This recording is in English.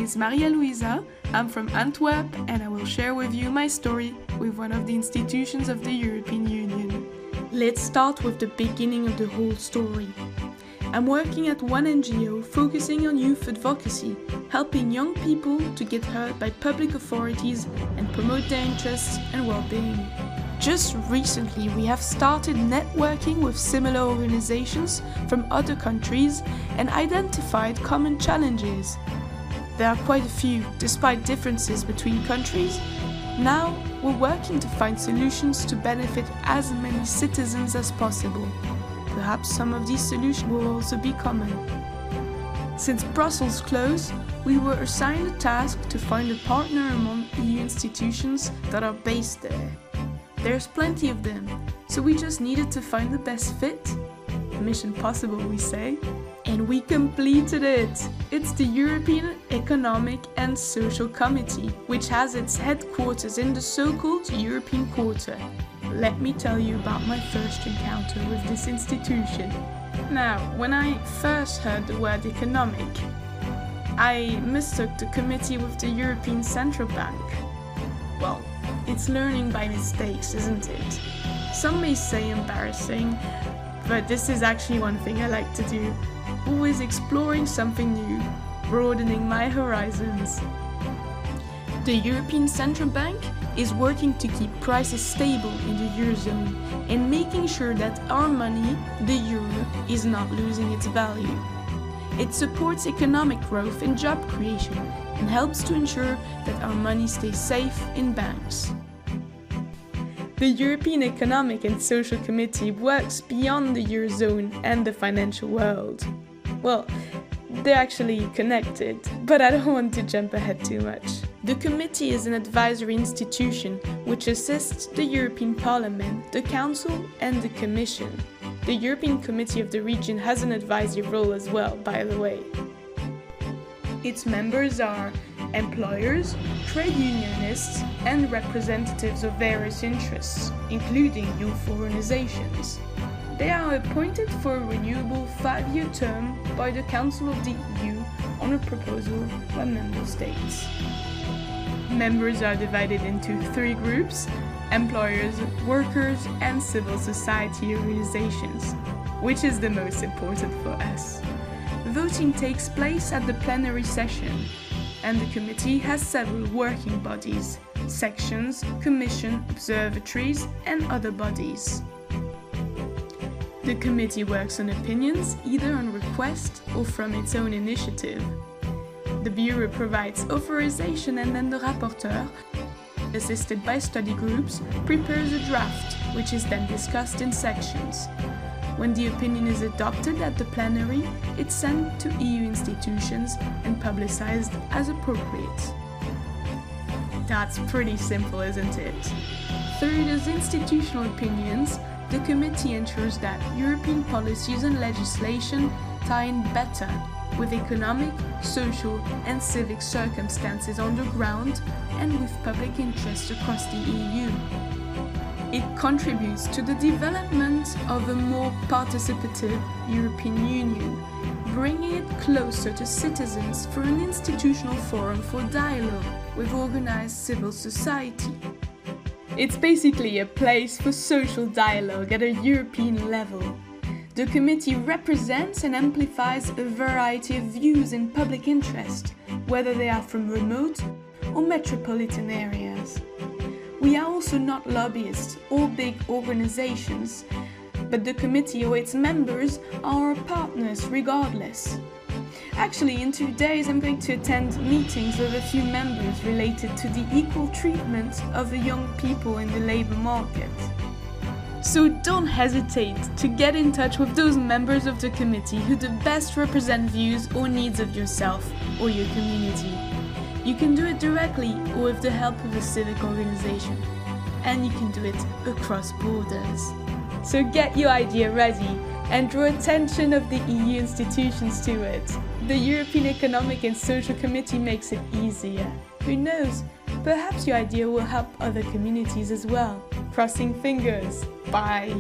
is Maria Luisa, I'm from Antwerp, and I will share with you my story with one of the institutions of the European Union. Let's start with the beginning of the whole story. I'm working at one NGO focusing on youth advocacy, helping young people to get heard by public authorities and promote their interests and well-being. Just recently, we have started networking with similar organizations from other countries and identified common challenges. There are quite a few, despite differences between countries. Now, we're working to find solutions to benefit as many citizens as possible. Perhaps some of these solutions will also be common. Since Brussels closed, we were assigned a task to find a partner among EU institutions that are based there. There's plenty of them, so we just needed to find the best fit. Mission possible, we say. And we completed it! It's the European Economic and Social Committee, which has its headquarters in the so-called European Quarter. Let me tell you about my first encounter with this institution. Now, when I first heard the word economic, I mistook the committee with the European Central Bank. Well, it's learning by mistakes, isn't it? Some may say embarrassing, but this is actually one thing I like to do. Always exploring something new, broadening my horizons. The European Central Bank is working to keep prices stable in the Eurozone and making sure that our money, the euro, is not losing its value. It supports economic growth and job creation and helps to ensure that our money stays safe in banks. The European Economic and Social Committee works beyond the Eurozone and the financial world. Well, they're actually connected, but I don't want to jump ahead too much. The committee is an advisory institution which assists the European Parliament, the Council and the Commission. The European Committee of the Region has an advisory role as well, by the way. Its members are employers, trade unionists and representatives of various interests, including youth organizations. They are appointed for a renewable 5-year term by the Council of the EU on a proposal by member states. Members are divided into 3 groups: employers, workers and civil society organizations, which is the most important for us. Voting takes place at the plenary session, and the committee has several working bodies, sections, commission, observatories and other bodies. The committee works on opinions either on request or from its own initiative. The Bureau provides authorization and then the rapporteur, assisted by study groups, prepares a draft, which is then discussed in sections. When the opinion is adopted at the plenary, it's sent to EU institutions and publicized as appropriate. That's pretty simple, isn't it? Through those institutional opinions, the committee ensures that European policies and legislation tie in better with economic, social and civic circumstances on the ground and with public interest across the EU. It contributes to the development of a more participative European Union, bringing it closer to citizens through an institutional forum for dialogue with organized civil society. It's basically a place for social dialogue at a European level. The committee represents and amplifies a variety of views in public interest, whether they are from remote or metropolitan areas. We are also not lobbyists or big organizations, but the committee or its members are our partners regardless. Actually, in 2 days I'm going to attend meetings with a few members related to the equal treatment of the young people in the labor market. So don't hesitate to get in touch with those members of the committee who the best represent views or needs of yourself or your community. You can do it directly or with the help of a civic organization. And you can do it across borders. So get your idea ready and draw attention of the EU institutions to it. The European Economic and Social Committee makes it easier. Who knows? Perhaps your idea will help other communities as well. Crossing fingers. Bye!